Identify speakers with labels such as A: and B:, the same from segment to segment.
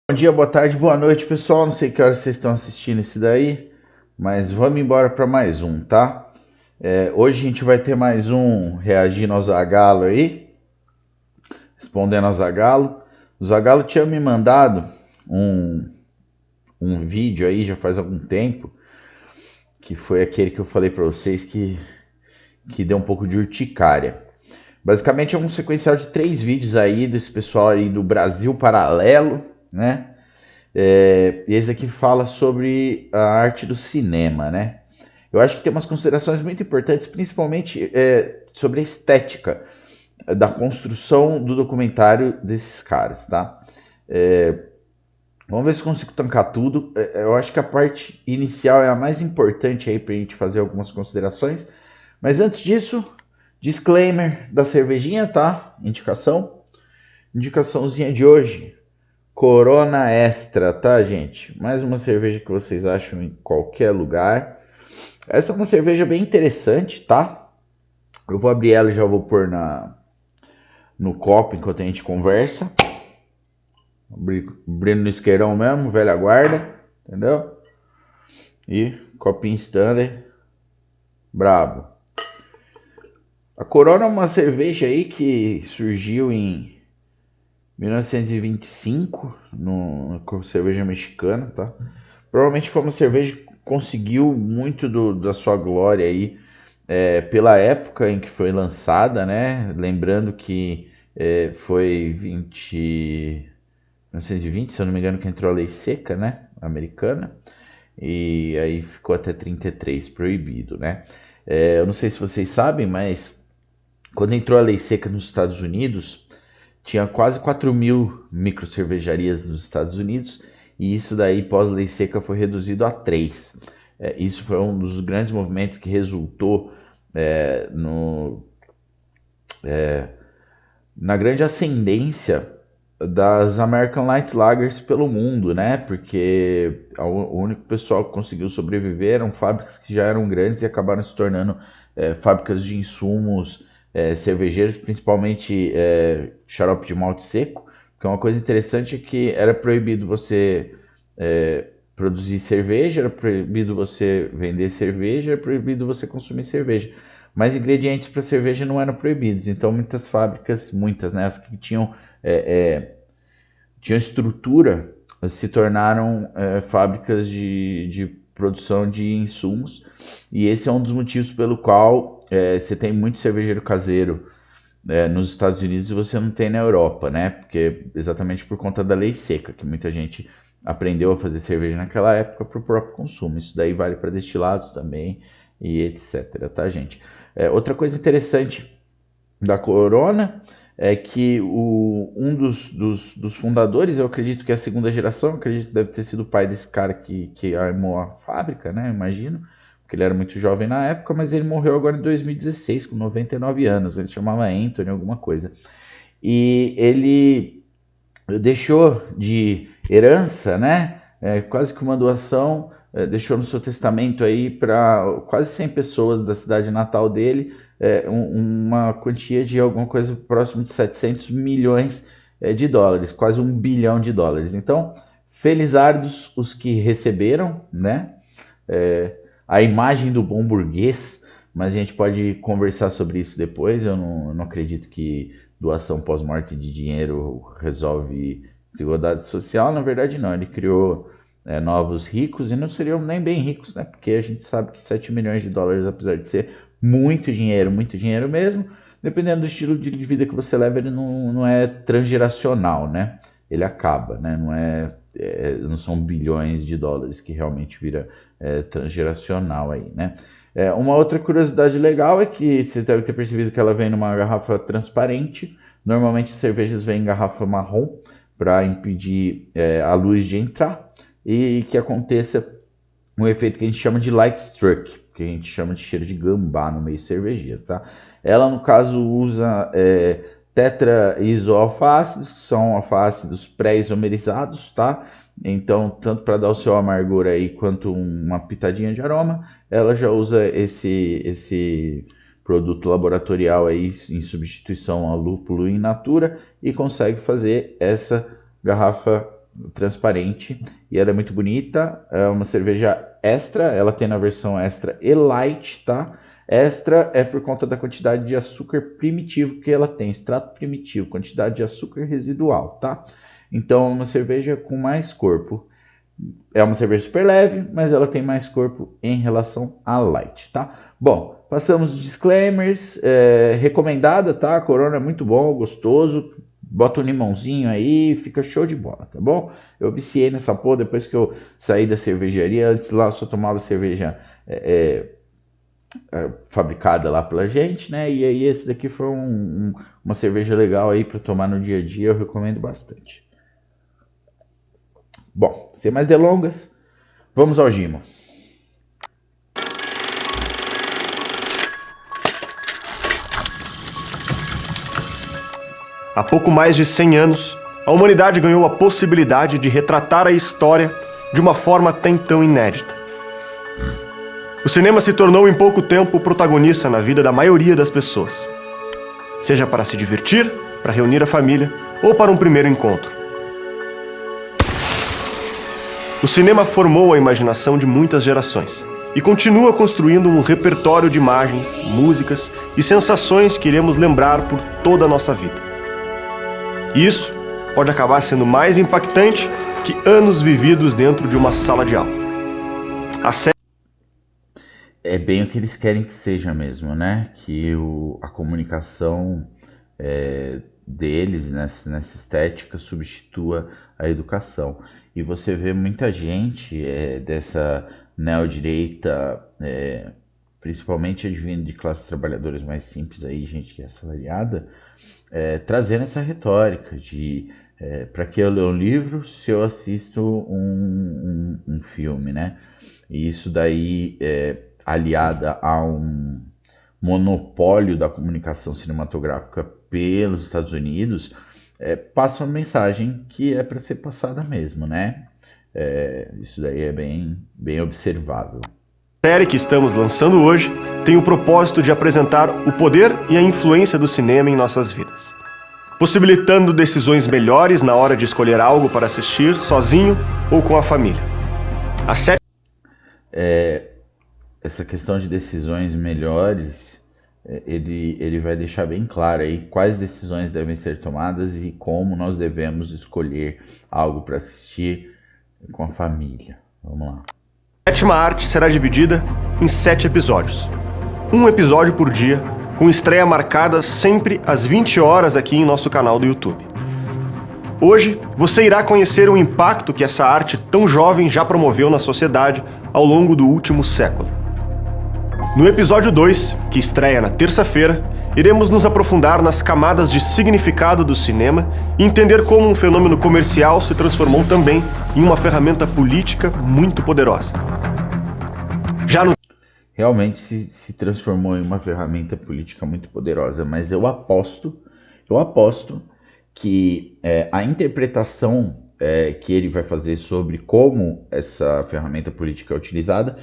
A: Bom dia, boa tarde, boa noite, pessoal. Não sei que hora vocês estão assistindo esse daí, mas vamos embora para mais um, tá? Hoje a gente vai ter mais um reagindo ao Zagalo aí, respondendo ao Zagalo. O Zagalo tinha me mandado um, um vídeo aí já faz algum tempo, que foi aquele que eu falei para vocês que deu um pouco de urticária. Basicamente é um sequencial de 3 vídeos aí desse pessoal aí do Brasil Paralelo, né? Esse aqui fala sobre a arte do cinema, né? Eu acho que tem umas considerações muito importantes, principalmente sobre a estética da construção do documentário desses caras, tá? Vamos ver se consigo tancar tudo. Eu acho que a parte inicial é a mais importante aí pra gente fazer algumas considerações. Mas antes disso, disclaimer da cervejinha, tá? Indicaçãozinha de hoje. Corona Extra, tá, gente? Mais uma cerveja que vocês acham em qualquer lugar. Essa é uma cerveja bem interessante, tá? Eu vou abrir ela e já vou pôr no copo enquanto a gente conversa. Abrindo no isqueirão mesmo, velha guarda, entendeu? E copinho Stanley, brabo. A Corona é uma cerveja aí que surgiu em 1925, no cerveja mexicana, tá? Provavelmente foi uma cerveja que conseguiu muito da sua glória aí pela época em que foi lançada, né? Lembrando que foi 1920, se eu não me engano, que entrou a lei seca, né? Americana. E aí ficou até 33 proibido, né? Eu não sei se vocês sabem, mas quando entrou a lei seca nos Estados Unidos, tinha quase 4.000 microcervejarias nos Estados Unidos, e isso daí, pós-lei seca, foi reduzido a 3. Isso foi um dos grandes movimentos que resultou no, na grande ascendência das American Light Lagers pelo mundo, né? Porque o único pessoal que conseguiu sobreviver eram fábricas que já eram grandes e acabaram se tornando fábricas de insumos cervejeiros, principalmente xarope de malte seco. Que é uma coisa interessante é que era proibido você produzir cerveja, era proibido você vender cerveja, era proibido você consumir cerveja. Mas ingredientes para cerveja não eram proibidos. Então muitas fábricas, muitas, né, as que tinham estrutura, se tornaram fábricas de produção de insumos. E esse é um dos motivos pelo qual você tem muito cervejeiro caseiro nos Estados Unidos e você não tem na Europa, né? Porque exatamente por conta da lei seca, que muita gente aprendeu a fazer cerveja naquela época para o próprio consumo. Isso daí vale para destilados também e etc, tá, gente? Outra coisa interessante da Corona é que um dos fundadores, eu acredito que é a segunda geração, acredito que deve ter sido o pai desse cara que armou a fábrica, né? Imagino, porque ele era muito jovem na época, mas ele morreu agora em 2016, com 99 anos. Ele chamava Anthony, alguma coisa. E ele deixou de herança, né? Quase que uma doação, deixou no seu testamento aí para quase 100 pessoas da cidade natal dele, uma quantia de alguma coisa próximo de 700 milhões de dólares, quase 1 bilhão de dólares. Então, felizardos os que receberam, né? A imagem do bom burguês, mas a gente pode conversar sobre isso depois. Eu não acredito que doação pós-morte de dinheiro resolve desigualdade social. Na verdade, não. Ele criou novos ricos e não seriam nem bem ricos, né? Porque a gente sabe que 7 milhões de dólares, apesar de ser muito dinheiro mesmo, dependendo do estilo de vida que você leva, ele não é transgeracional, né? Ele acaba, né? Não são bilhões de dólares que realmente vira transgeracional aí, né? Uma outra curiosidade legal é que você deve ter percebido que ela vem numa garrafa transparente. Normalmente cervejas vêm em garrafa marrom para impedir a luz de entrar e que aconteça um efeito que a gente chama de light struck, que a gente chama de cheiro de gambá no meio cervejeiro, tá? Ela no caso usa tetraisoalfácidos, que são alfácidos pré-isomerizados, tá? Então, tanto para dar o seu amargor aí quanto uma pitadinha de aroma, ela já usa esse produto laboratorial aí em substituição ao lúpulo in natura e consegue fazer essa garrafa transparente e ela é muito bonita. É uma cerveja extra, ela tem na versão extra e light, tá? Extra é por conta da quantidade de açúcar primitivo que ela tem, extrato primitivo, quantidade de açúcar residual, tá? Então é uma cerveja com mais corpo. É uma cerveja super leve, mas ela tem mais corpo em relação à light, tá? Bom, passamos os disclaimers. Recomendada, tá? A Corona é muito bom, gostoso. Bota um limãozinho aí, fica show de bola, tá bom? Eu viciei nessa porra depois que eu saí da cervejaria. Antes lá eu só tomava cerveja fabricada lá pela gente, né? E aí esse daqui foi uma cerveja legal aí para tomar no dia a dia. Eu recomendo bastante. Bom, sem mais delongas, vamos ao Gimo.
B: Há pouco mais de 100 anos, a humanidade ganhou a possibilidade de retratar a história de uma forma até então inédita. O cinema se tornou em pouco tempo o protagonista na vida da maioria das pessoas, seja para se divertir, para reunir a família ou para um primeiro encontro. O cinema formou a imaginação de muitas gerações e continua construindo um repertório de imagens, músicas e sensações que iremos lembrar por toda a nossa vida. Isso pode acabar sendo mais impactante que anos vividos dentro de uma sala de aula.
A: É bem o que eles querem que seja mesmo, né? Que a comunicação deles nessa estética substitua a educação. E você vê muita gente dessa neodireita, principalmente advindo de classes trabalhadoras mais simples, aí, gente que é assalariada, trazendo essa retórica de para que eu ler um livro se eu assisto um filme, né? E isso daí, aliada a um monopólio da comunicação cinematográfica pelos Estados Unidos, passa uma mensagem que é para ser passada mesmo, né? Isso daí é bem observável.
B: A série que estamos lançando hoje tem o propósito de apresentar o poder e a influência do cinema em nossas vidas, possibilitando decisões melhores na hora de escolher algo para assistir sozinho ou com a família. A série
A: essa questão de decisões melhores, ele vai deixar bem claro aí quais decisões devem ser tomadas e como nós devemos escolher algo para assistir com a família. Vamos lá.
B: A sétima arte será dividida em 7 episódios. Um episódio por dia, com estreia marcada sempre às 20 horas aqui em nosso canal do YouTube. Hoje, você irá conhecer o impacto que essa arte tão jovem já promoveu na sociedade ao longo do último século. No episódio 2, que estreia na terça-feira, iremos nos aprofundar nas camadas de significado do cinema e entender como um fenômeno comercial se transformou também em uma ferramenta política muito poderosa.
A: Realmente se transformou em uma ferramenta política muito poderosa, mas eu aposto que a interpretação que ele vai fazer sobre como essa ferramenta política é utilizada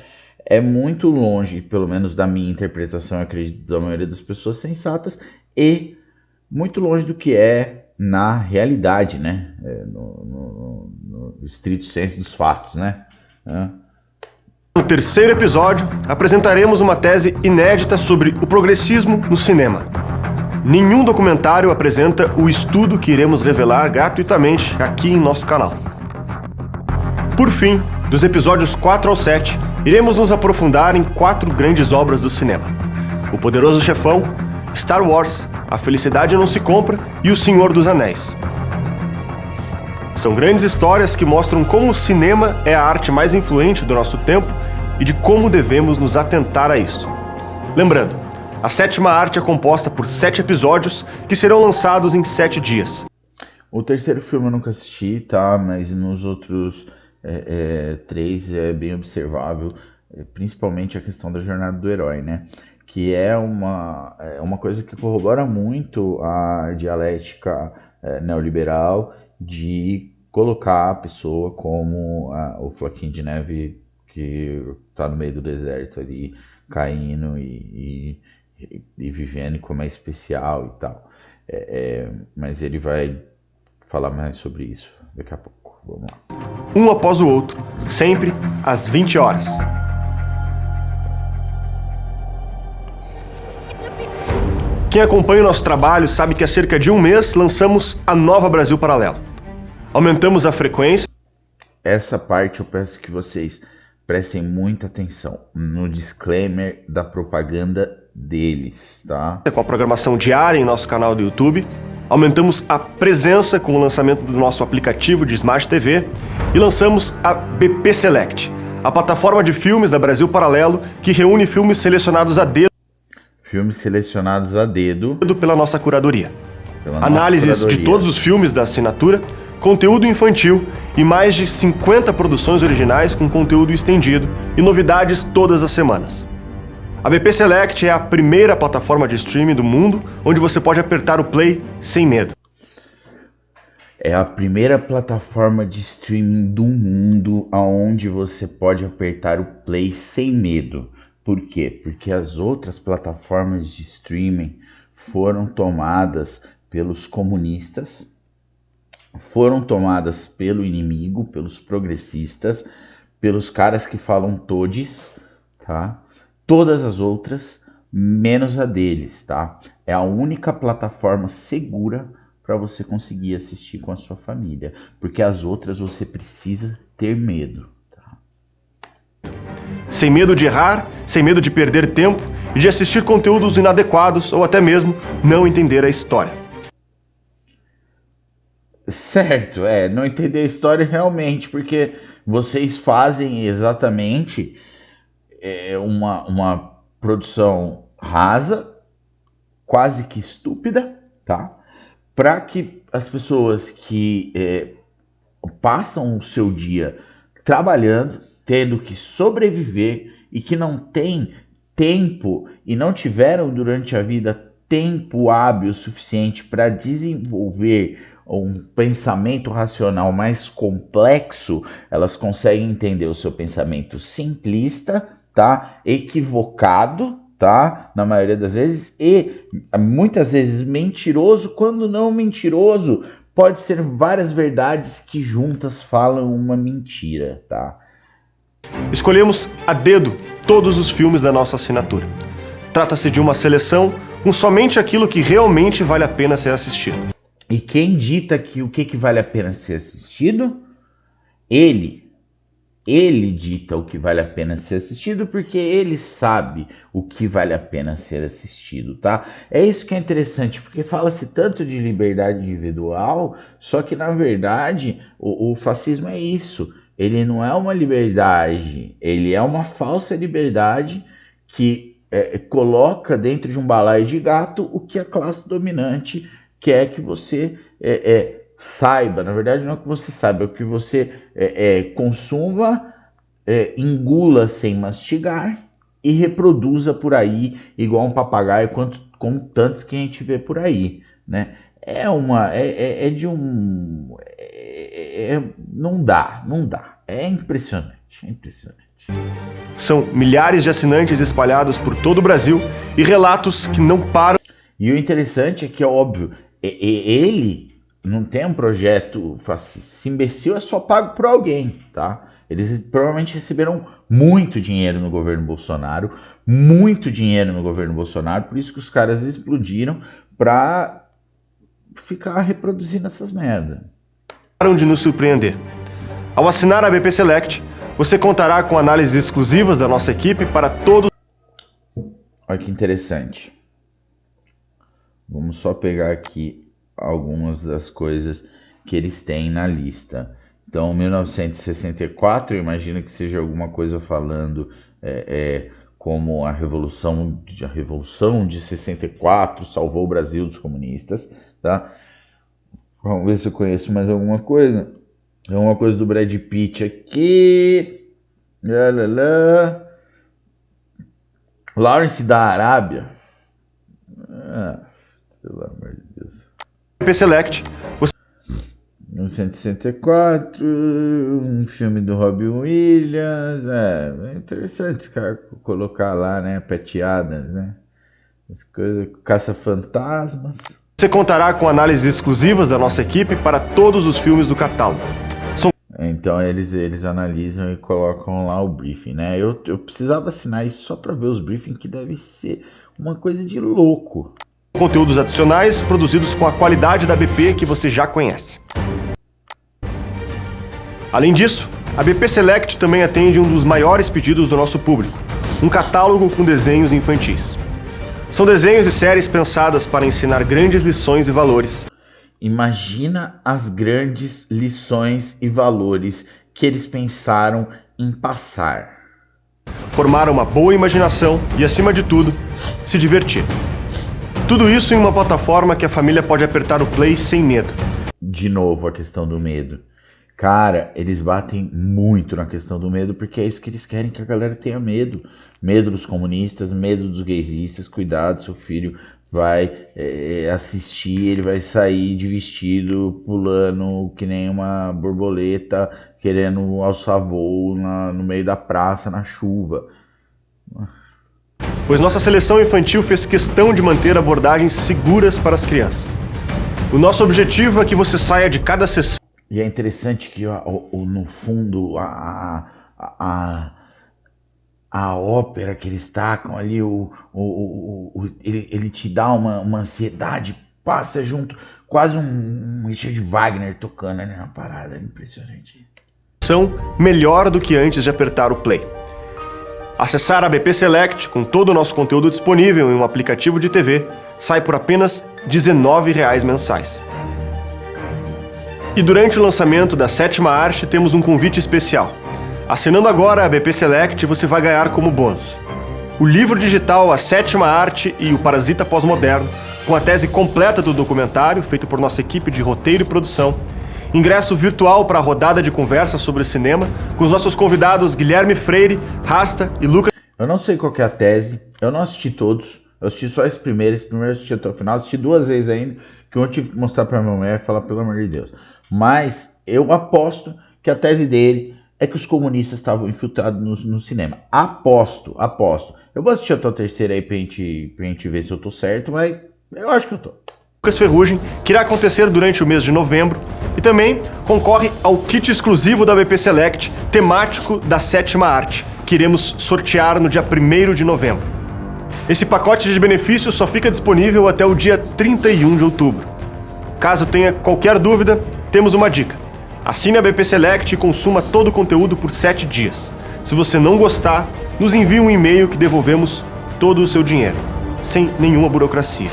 A: é muito longe, pelo menos da minha interpretação, eu acredito, da maioria das pessoas sensatas, e muito longe do que é na realidade, né? No estrito senso dos fatos, né?
B: No terceiro episódio, apresentaremos uma tese inédita sobre o progressismo no cinema. Nenhum documentário apresenta o estudo que iremos revelar gratuitamente aqui em nosso canal. Por fim, dos episódios 4 ao 7, iremos nos aprofundar em 4 grandes obras do cinema: O Poderoso Chefão, Star Wars, A Felicidade Não Se Compra e O Senhor dos Anéis. São grandes histórias que mostram como o cinema é a arte mais influente do nosso tempo e de como devemos nos atentar a isso. Lembrando, a sétima arte é composta por 7 episódios que serão lançados em 7 dias.
A: O terceiro filme eu nunca assisti, tá? Mas nos outros 3 é bem observável, principalmente a questão da jornada do herói, né? Que é uma coisa que corrobora muito a dialética neoliberal de colocar a pessoa como o floquinho de neve que está no meio do deserto ali, caindo e vivendo como é especial e tal. Mas ele vai falar mais sobre isso daqui a pouco. Vamos lá.
B: Um após o outro, sempre às 20 horas. Quem acompanha o nosso trabalho sabe que há cerca de um mês lançamos a nova Brasil Paralelo. Aumentamos a frequência.
A: Essa parte eu peço que vocês prestem muita atenção no disclaimer da propaganda deles, tá?
B: Com a programação diária em nosso canal do YouTube. Aumentamos a presença com o lançamento do nosso aplicativo de Smart TV e lançamos a BP Select, a plataforma de filmes da Brasil Paralelo que reúne filmes selecionados a dedo.
A: Filmes selecionados a dedo
B: Pela nossa curadoria. Análises de todos os filmes da assinatura, conteúdo infantil e mais de 50 produções originais com conteúdo estendido e novidades todas as semanas. A BP Select é a primeira plataforma de streaming do mundo onde você pode apertar o play sem medo.
A: É a primeira plataforma de streaming do mundo onde você pode apertar o play sem medo. Por quê? Porque as outras plataformas de streaming foram tomadas pelos comunistas, foram tomadas pelo inimigo, pelos progressistas, pelos caras que falam todes, tá? Todas as outras, menos a deles, tá? É a única plataforma segura para você conseguir assistir com a sua família, porque as outras você precisa ter medo.
B: Sem medo de errar, sem medo de perder tempo e de assistir conteúdos inadequados ou até mesmo não entender a história.
A: Certo, não entender a história realmente, porque vocês fazem exatamente uma produção rasa, quase que estúpida, tá? Para que as pessoas que passam o seu dia trabalhando, tendo que sobreviver e que não têm tempo e não tiveram durante a vida tempo hábil suficiente para desenvolver um pensamento racional mais complexo, elas conseguem entender o seu pensamento simplista, tá? Equivocado, tá? Na maioria das vezes, e muitas vezes mentiroso, quando não mentiroso, pode ser várias verdades que juntas falam uma mentira, tá?
B: Escolhemos a dedo todos os filmes da nossa assinatura. Trata-se de uma seleção com somente aquilo que realmente vale a pena ser assistido.
A: E quem dita que o que vale a pena ser assistido? Ele dita o que vale a pena ser assistido porque ele sabe o que vale a pena ser assistido, tá? É isso que é interessante, porque fala-se tanto de liberdade individual, só que na verdade o fascismo é isso. Ele não é uma liberdade, ele é uma falsa liberdade que coloca dentro de um balaio de gato o que a classe dominante quer que você saiba. Na verdade, não é que você saiba, é que você consuma, engula sem mastigar e reproduza por aí, igual um papagaio, como tantos que a gente vê por aí, né? Não dá. É impressionante.
B: São milhares de assinantes espalhados por todo o Brasil e relatos que não param.
A: E o interessante é que, é óbvio, ele não tem um projeto fascista. Esse imbecil é só pago por alguém, tá? Eles provavelmente receberam muito dinheiro no governo Bolsonaro, por isso que os caras explodiram pra ficar reproduzindo essas merdas.
B: De nos surpreender. Ao assinar a BP Select, você contará com análises exclusivas da nossa equipe para todos.
A: Olha que interessante. Vamos só pegar aqui algumas das coisas que eles têm na lista. Então, 1964, eu imagino que seja alguma coisa falando como a Revolução de 64 salvou o Brasil dos comunistas, tá? Vamos ver se eu conheço mais alguma coisa. Alguma coisa do Brad Pitt aqui. Lawrence da Arábia. Pelo amor de Deus.
B: BP Select.
A: 1964, um filme do Robin Williams. É interessante, cara, colocar lá, né? Peteadas, né? As coisas, caça-fantasmas.
B: Você contará com análises exclusivas da nossa equipe para todos os filmes do catálogo.
A: Então eles analisam e colocam lá o briefing, né? Eu precisava assinar isso só para ver os briefings, que deve ser uma coisa de louco.
B: Conteúdos adicionais produzidos com a qualidade da BP que você já conhece. Além disso, a BP Select também atende um dos maiores pedidos do nosso público, um catálogo com desenhos infantis. São desenhos e séries pensadas para ensinar grandes lições e valores.
A: Imagina as grandes lições e valores que eles pensaram em passar.
B: Formar uma boa imaginação e, acima de tudo, se divertir. Tudo isso em uma plataforma que a família pode apertar o play sem medo.
A: De novo a questão do medo. Cara, eles batem muito na questão do medo, porque é isso que eles querem que a galera tenha medo. Medo dos comunistas, medo dos gaysistas. Cuidado, seu filho vai assistir, ele vai sair de vestido, pulando que nem uma borboleta, querendo alçar voo no meio da praça, na chuva.
B: Pois nossa seleção infantil fez questão de manter abordagens seguras para as crianças. O nosso objetivo é que você saia de cada sessão.
A: E é interessante que no fundo a ópera que eles tacam ali, ele te dá uma ansiedade, passa junto, quase um Richard Wagner tocando ali na parada, impressionante.
B: São melhor do que antes de apertar o play. Acessar a BP Select com todo o nosso conteúdo disponível em um aplicativo de TV sai por apenas R$19 mensais. E durante o lançamento da 7ª Arte temos um convite especial. Assinando agora a BP Select, você vai ganhar como bônus o livro digital A 7ª Arte e o Parasita Pós-Moderno, com a tese completa do documentário, feito por nossa equipe de roteiro e produção, ingresso virtual para a rodada de conversa sobre cinema, com os nossos convidados Guilherme Freire, Rasta e Lucas.
A: Eu não sei qual que é a tese, eu não assisti todos, eu assisti só esse primeiro eu assisti até o final, assisti 2 vezes ainda, que eu tive que mostrar para minha mulher e falar, pelo amor de Deus. Mas eu aposto que a tese dele é que os comunistas estavam infiltrados no cinema. Aposto. Eu vou assistir até o terceiro aí pra gente ver se eu tô certo, mas eu acho que eu tô.
B: Lucas Ferrugem, que irá acontecer durante o mês de novembro, e também concorre ao kit exclusivo da BP Select, temático da 7ª Arte, que iremos sortear no dia 1º de novembro. Esse pacote de benefícios só fica disponível até o dia 31 de outubro. Caso tenha qualquer dúvida, temos uma dica. Assine a BP Select e consuma todo o conteúdo por 7 dias. Se você não gostar, nos envie um e-mail que devolvemos todo o seu dinheiro, sem nenhuma burocracia.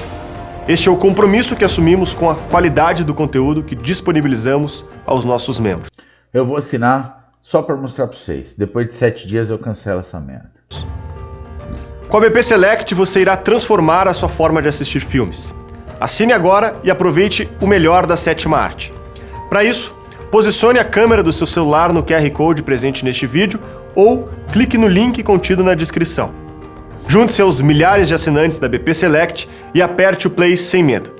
B: Este é o compromisso que assumimos com a qualidade do conteúdo que disponibilizamos aos nossos membros.
A: Eu vou assinar só para mostrar para vocês. Depois de 7 dias eu cancelo essa merda.
B: Com a BP Select você irá transformar a sua forma de assistir filmes. Assine agora e aproveite o melhor da 7ª Arte. Para isso, posicione a câmera do seu celular no QR Code presente neste vídeo ou clique no link contido na descrição. Junte-se aos milhares de assinantes da BP Select e aperte o play sem medo.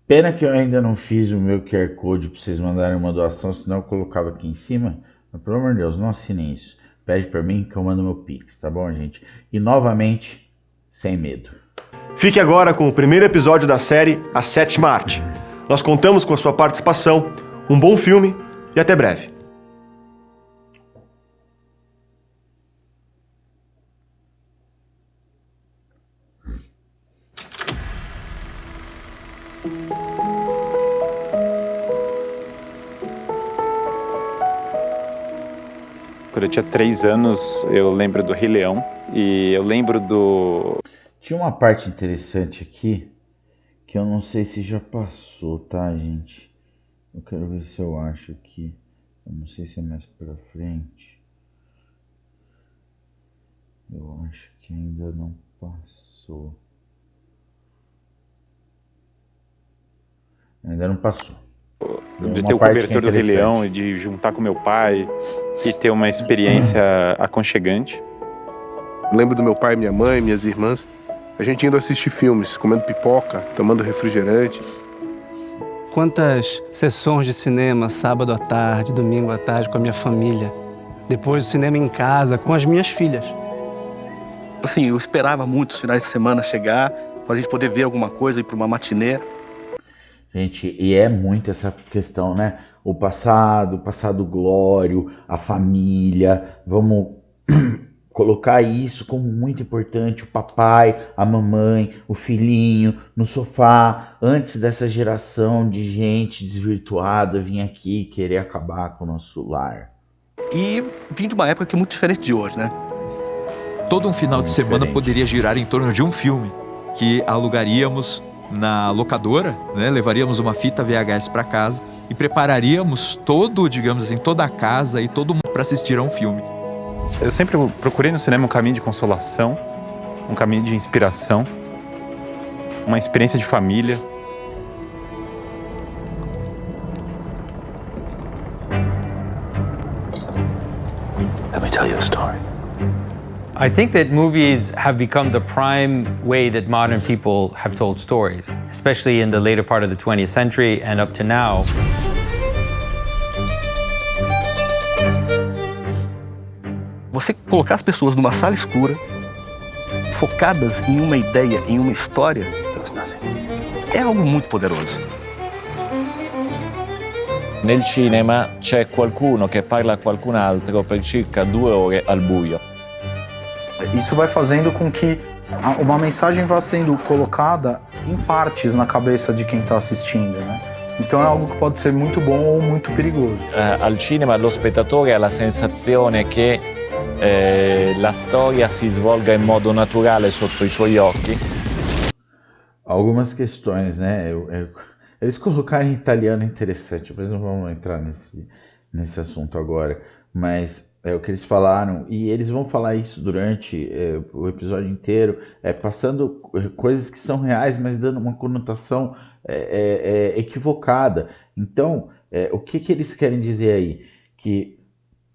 A: Pena que eu ainda não fiz o meu QR Code para vocês mandarem uma doação, senão eu colocava aqui em cima. Mas pelo amor de Deus, não assinem isso. Pede para mim que eu mando meu Pix, tá bom, gente? E novamente, sem medo.
B: Fique agora com o primeiro episódio da série A 7ª Arte. Nós contamos com a sua participação, um bom filme e até breve.
C: Quando eu tinha 3 anos, eu lembro do Rei Leão e eu lembro do...
A: Tinha uma parte interessante aqui, que eu não sei se já passou, tá, gente? Eu quero ver se eu acho aqui. Eu não sei se é mais pra frente. Eu acho que ainda não passou. Ainda não passou.
C: De ter o cobertor do Rei Leão e de juntar com meu pai e ter uma experiência aconchegante.
D: Lembro do meu pai, minha mãe, minhas irmãs. A gente indo assistir filmes, comendo pipoca, tomando refrigerante.
E: Quantas sessões de cinema, sábado à tarde, domingo à tarde, com a minha família. Depois do cinema em casa, com as minhas filhas.
F: Assim, eu esperava muito os finais de semana chegar, pra gente poder ver alguma coisa, ir pra uma matinê.
A: Gente, e é muito essa questão, né? o passado glório, a família, vamos colocar isso como muito importante, o papai, a mamãe, o filhinho no sofá, antes dessa geração de gente desvirtuada vir aqui querer acabar com o nosso lar.
F: E vim de uma época que é muito diferente de hoje, né?
G: Todo um final de semana poderia girar em torno de um filme, que alugaríamos na locadora, né? Levaríamos uma fita VHS para casa e prepararíamos toda a casa e todo mundo para assistir a um filme.
C: Eu sempre procurei no cinema um caminho de consolação, um caminho de inspiração, uma experiência de família.
F: Let me tell you a story.
H: I think that movies have become the prime way that modern people have told stories, especially in the later part of the 20th century and up to now.
F: Você colocar as pessoas numa sala escura, focadas em uma ideia, em uma história, é algo muito poderoso.
I: Nel cinema c'è qualcuno che parla a qualcun altro per circa 2 ore al buio.
J: Isso vai fazendo com que uma mensagem vá sendo colocada em partes na cabeça de quem está assistindo, né? Então é algo que pode ser muito bom ou muito perigoso.
I: Al cinema lo spettatore ha la sensazione che la storia si svolga in modo naturale sotto i suoi occhi.
A: Algumas questões, né? Eles colocaram em italiano é interessante, mas não vamos entrar nesse assunto agora. Mas é o que eles falaram, e eles vão falar isso durante o episódio inteiro, passando coisas que são reais, mas dando uma conotação equivocada. Então, o que eles querem dizer aí? Que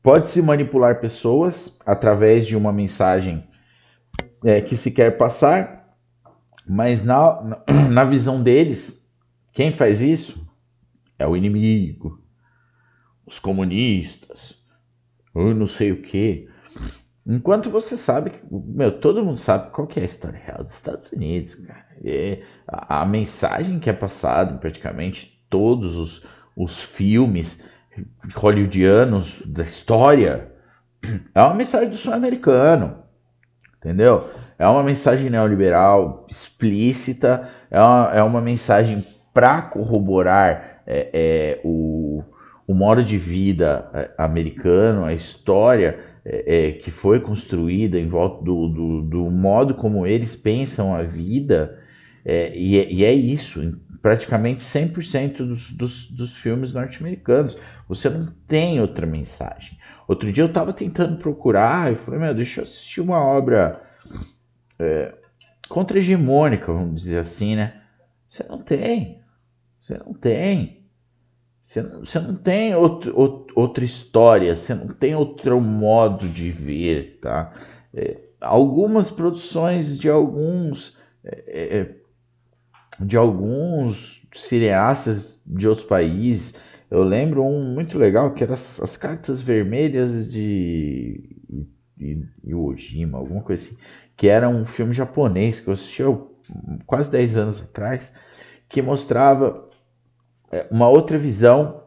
A: pode-se manipular pessoas através de uma mensagem que se quer passar, mas na visão deles, quem faz isso é o inimigo, os comunistas, ou não sei o que. Enquanto você sabe, todo mundo sabe qual que é a história real dos Estados Unidos, cara. A mensagem que é passada em praticamente todos os filmes hollywoodianos da história é uma mensagem do sonho americano, entendeu? É uma mensagem neoliberal explícita, é uma mensagem para corroborar o modo de vida americano, a história que foi construída em volta do modo como eles pensam a vida, e é isso, em praticamente 100% dos filmes norte-americanos. Você não tem outra mensagem. Outro dia eu estava tentando procurar, e falei, deixa eu assistir uma obra contra-hegemônica, vamos dizer assim, né? Você não tem outra história, você não tem outro modo de ver, tá? Algumas produções de alguns cineastas de outros países, eu lembro um muito legal que era as Cartas Vermelhas de Iwo Jima, alguma coisa assim, que era um filme japonês que eu assisti quase 10 anos atrás, que mostrava uma outra visão,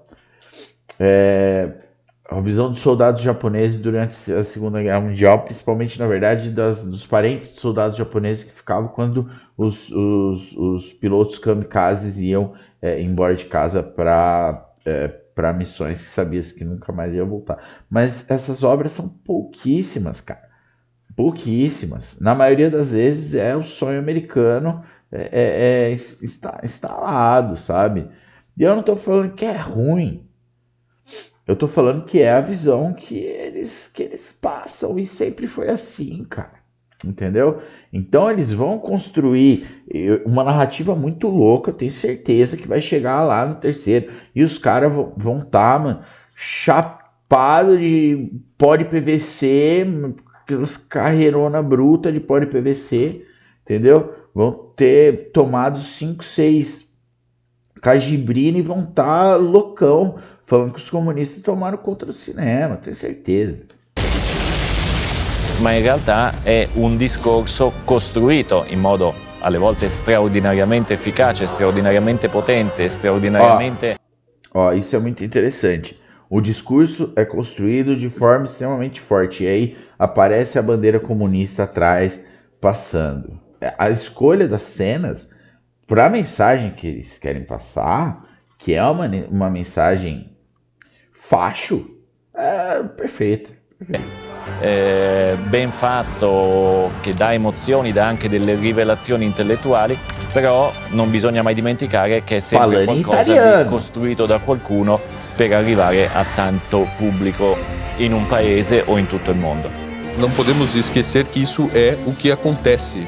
A: a visão dos soldados japoneses durante a Segunda Guerra Mundial, principalmente, na verdade, dos parentes de soldados japoneses que ficavam quando os pilotos kamikazes iam embora de casa para missões que sabiam que nunca mais iam voltar. Mas essas obras são pouquíssimas, cara. Pouquíssimas. Na maioria das vezes é o sonho americano instalado, sabe? E eu não tô falando que é ruim. Eu tô falando que é a visão que eles passam, e sempre foi assim, cara. Entendeu? Então eles vão construir uma narrativa muito louca, tenho certeza que vai chegar lá no terceiro. E os caras vão estar, mano, chapado de pó de PVC, aquelas carreirona bruta de pó de PVC, entendeu? Vão ter tomado 5, 6 cajibrina e vão estar loucão, falando que os comunistas tomaram conta do cinema, tenho certeza.
I: Ma in realtà è un discorso costruito in modo alle volte straordinariamente efficace, straordinariamente potente, straordinariamente...
A: Ó, isso é muito interessante. O discurso é construído de forma extremamente forte. E aí aparece a bandeira comunista atrás, passando. A escolha das cenas para a mensagem que eles querem passar, que é uma mensagem facho, é perfeita.
I: Ben fatto, che dà emozioni, dà anche delle rivelazioni intellettuali, però non bisogna mai dimenticare che è sempre qualcosa di costruito da qualcuno per arrivare a tanto pubblico in un paese o in tutto il mondo.
K: Não podemos esquecer que isso é o que acontece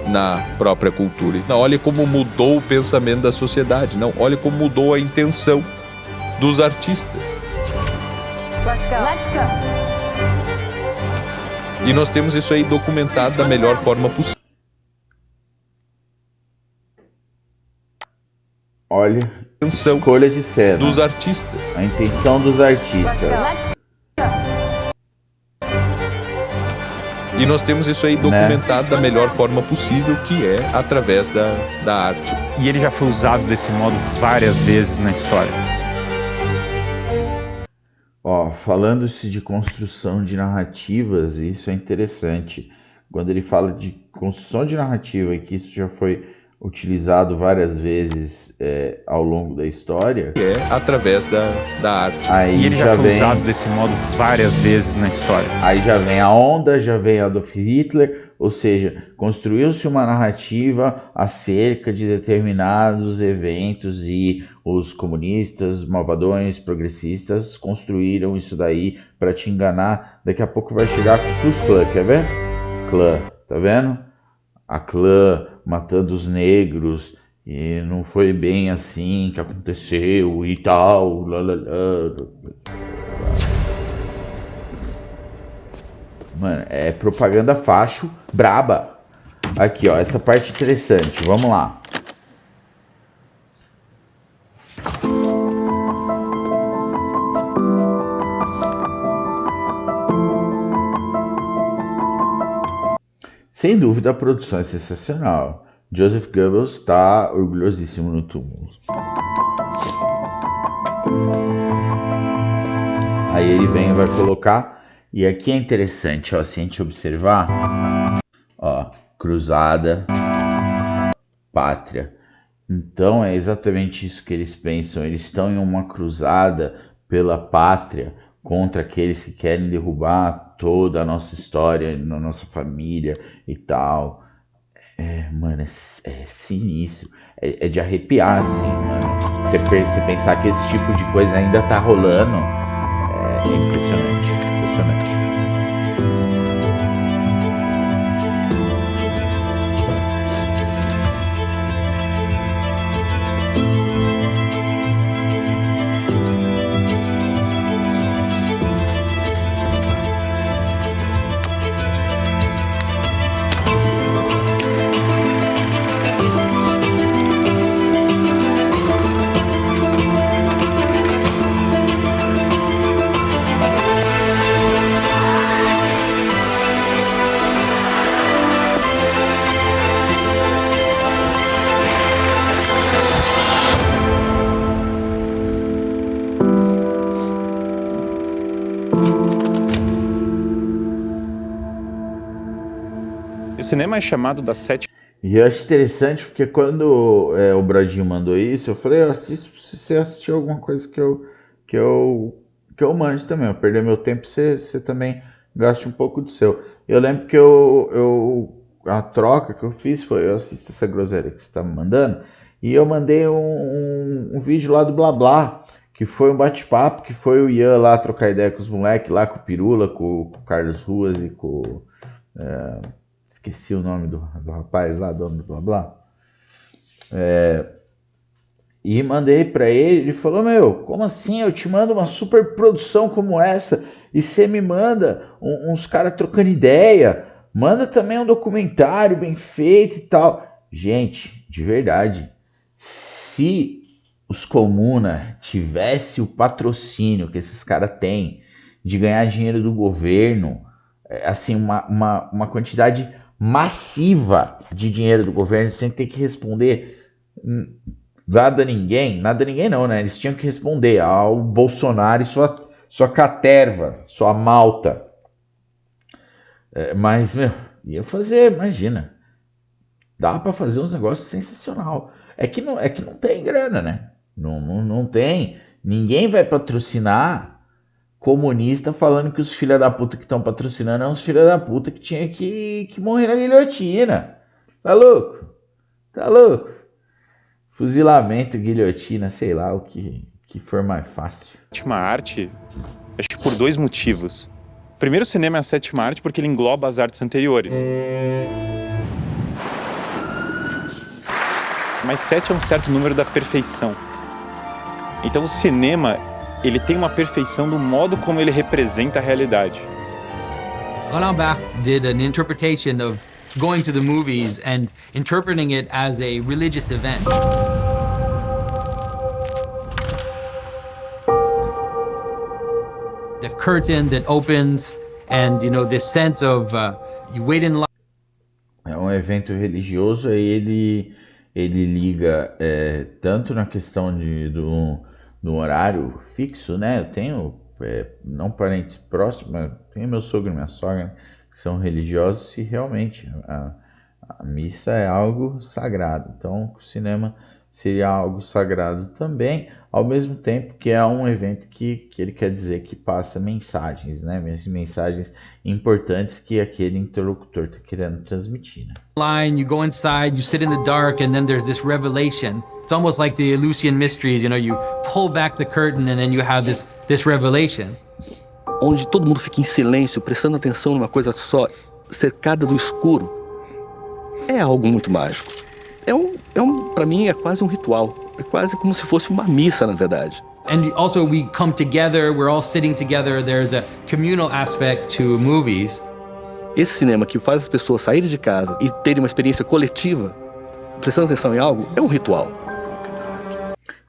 K: na própria cultura. Não, olha como mudou o pensamento da sociedade. Não, olha como mudou a intenção dos artistas.
L: Let's go. Let's go.
K: E nós temos isso aí documentado da melhor forma possível.
A: Olha, escolha de cena
K: dos artistas.
A: A intenção dos artistas.
K: E nós temos isso aí documentado da melhor forma possível, que é através da arte.
C: E ele já foi usado desse modo várias vezes na história.
A: Ó, falando-se de construção de narrativas, isso é interessante. Quando ele fala de construção de narrativa e que isso já foi utilizado várias vezes ao longo da história,
K: é através da arte.
A: Aí
C: e ele já foi usado desse modo várias vezes na história.
A: Aí já vem a onda, já vem Adolf Hitler, ou seja, construiu-se uma narrativa acerca de determinados eventos e os comunistas, malvadões, progressistas construíram isso daí para te enganar. Daqui a pouco vai chegar com o Klux Klan, quer ver? Clã, tá vendo? A clã matando os negros e não foi bem assim que aconteceu e tal. Mano, é propaganda facho braba. Aqui, ó, essa parte interessante. Vamos lá. Sem dúvida, a produção é sensacional. Joseph Goebbels está orgulhosíssimo no túmulo. Aí ele vem e vai colocar. E aqui é interessante, ó, se a gente observar, ó, cruzada, pátria. Então é exatamente isso que eles pensam. Eles estão em uma cruzada pela pátria contra aqueles que querem derrubar toda a nossa história, a nossa família e tal. Mano, é sinistro. É de arrepiar, assim, mano. Você pensar que esse tipo de coisa ainda tá rolando, é impressionante. Impressionante.
C: O cinema é chamado das 7.
A: E eu acho interessante porque quando o Brodinho mandou isso, eu falei, eu assisto se você assistir alguma coisa que eu manjo também. Eu perder meu tempo, você também gaste um pouco do seu. Eu lembro que a troca que eu fiz foi, eu assisto essa groselha que você tá me mandando, e eu mandei um vídeo lá do Blá Blá, que foi um bate-papo, que foi o Ian lá trocar ideia com os moleques, lá com o Pirula, com o Carlos Ruas e com... esqueci o nome do rapaz lá, dono do Blá Blá. E mandei pra ele, ele falou, meu, como assim? Eu te mando uma super produção como essa e você me manda uns caras trocando ideia, manda também um documentário bem feito e tal. Gente, de verdade, se os Comuna tivesse o patrocínio que esses caras têm de ganhar dinheiro do governo, assim, uma quantidade massiva de dinheiro do governo sem ter que responder nada ninguém não, né? Eles tinham que responder ao Bolsonaro e sua caterva, sua malta. Mas, meu, ia fazer, imagina. Dá pra fazer uns negócios sensacional. É que não tem grana, né? Não tem. Ninguém vai patrocinar comunista falando que os filha da puta que estão patrocinando é uns filha da puta que tinha que morrer na guilhotina. Tá louco? Tá louco? Fuzilamento, guilhotina, sei lá o que for mais fácil.
C: Sétima arte, acho que por 2 motivos. Primeiro, o cinema é a sétima arte porque ele engloba as artes anteriores. Mas 7 é um certo número da perfeição. Então o cinema, ele tem uma perfeição do modo como ele representa a realidade.
M: Roland Barthes did an interpretation of going to the movies and interpreting it as a religious event. The curtain that opens and, you know, this sense of you wait in line.
A: É um evento religioso, aí ele liga tanto na questão do horário fixo, né? Eu tenho, não parentes próximos, mas tenho meu sogro e minha sogra que são religiosos e realmente a missa é algo sagrado. Então o cinema seria algo sagrado também, ao mesmo tempo que é um evento que ele quer dizer que passa mensagens, né? Mensagens importantes que aquele interlocutor está querendo transmitir, né?
M: Line, you go inside, you sit in the dark, and then there's this revelation. It's almost like the Eleusinian mysteries, you know, you pull back the curtain and then you have this revelation.
F: Onde todo mundo fica em silêncio, prestando atenção numa coisa só, cercada do escuro. É algo muito mágico. Para mim, é quase um ritual. É quase como se fosse uma missa, na verdade.
M: And also we come together, we're all sitting together, there's a communal aspect to movies.
F: Esse cinema que faz as pessoas saírem de casa e terem uma experiência coletiva, prestando atenção em algo, é um ritual.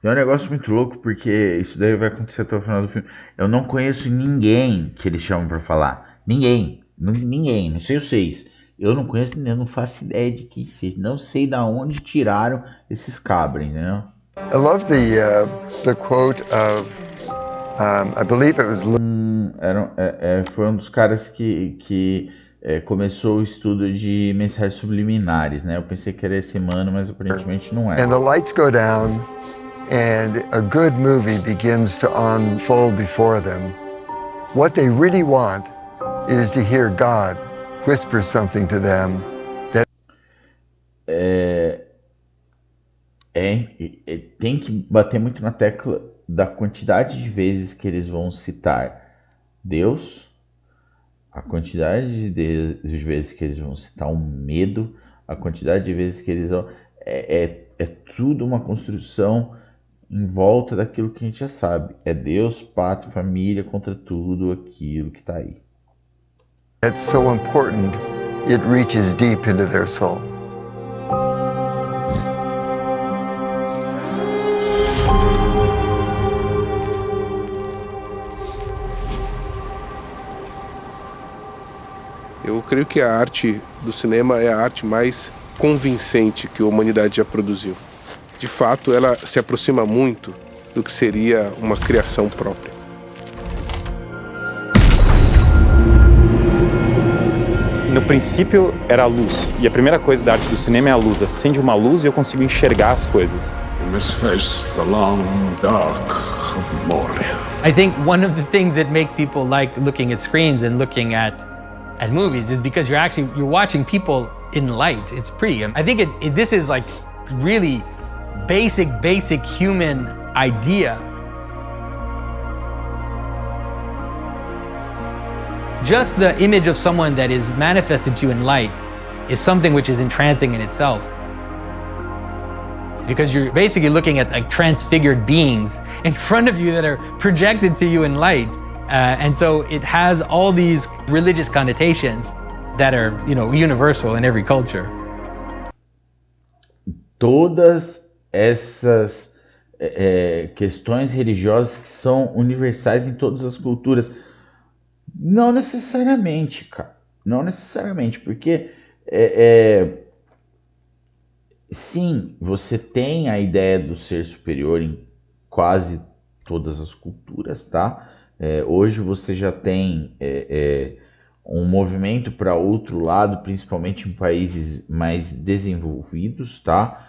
A: É um negócio muito louco, porque isso daí vai acontecer até o final do filme. Eu não conheço ninguém que eles chamam pra falar. Ninguém, não sei vocês. Eu não conheço ninguém, eu não faço ideia de quem seja. Não sei da onde tiraram esses cabras, né?
N: I love the quote of, I believe it was...
A: foi um dos caras que começou o estudo de mensagens subliminares, né? Eu pensei que era esse mano, mas aparentemente não é.
N: And the lights go down and a good movie begins to unfold before them. What they really want is to hear God whisper something to them that...
A: Tem que bater muito na tecla da quantidade de vezes que eles vão citar Deus, a quantidade de vezes que eles vão citar o medo, a quantidade de vezes que eles vão... É tudo uma construção em volta daquilo que a gente já sabe. É Deus, pátria, família contra tudo aquilo que está aí.
N: That's so important, it reaches deep into their soul.
D: Eu creio que a arte do cinema é a arte mais convincente que a humanidade já produziu. De fato, ela se aproxima muito do que seria uma criação própria.
C: No princípio era a luz, e a primeira coisa da arte do cinema é a luz. Acende uma luz e eu consigo enxergar as coisas.
O: You must face the long dark of Moria.
H: I think one of the things that makes people like looking at screens and looking at movies is because you're watching people in light. It's pretty. I think this is like really basic human idea. Just the image of someone that is manifested to you in light is something which is entrancing in itself. Because you're basically looking at like transfigured beings in front of you that are projected to you in light. And so it has all these religious connotations that are, universal in every culture.
A: Todas essas questões religiosas que são universais em todas as culturas. Não necessariamente, cara. Não necessariamente, porque sim, você tem a ideia do ser superior em quase todas as culturas, tá? Hoje você já tem um movimento para outro lado, principalmente em países mais desenvolvidos, tá?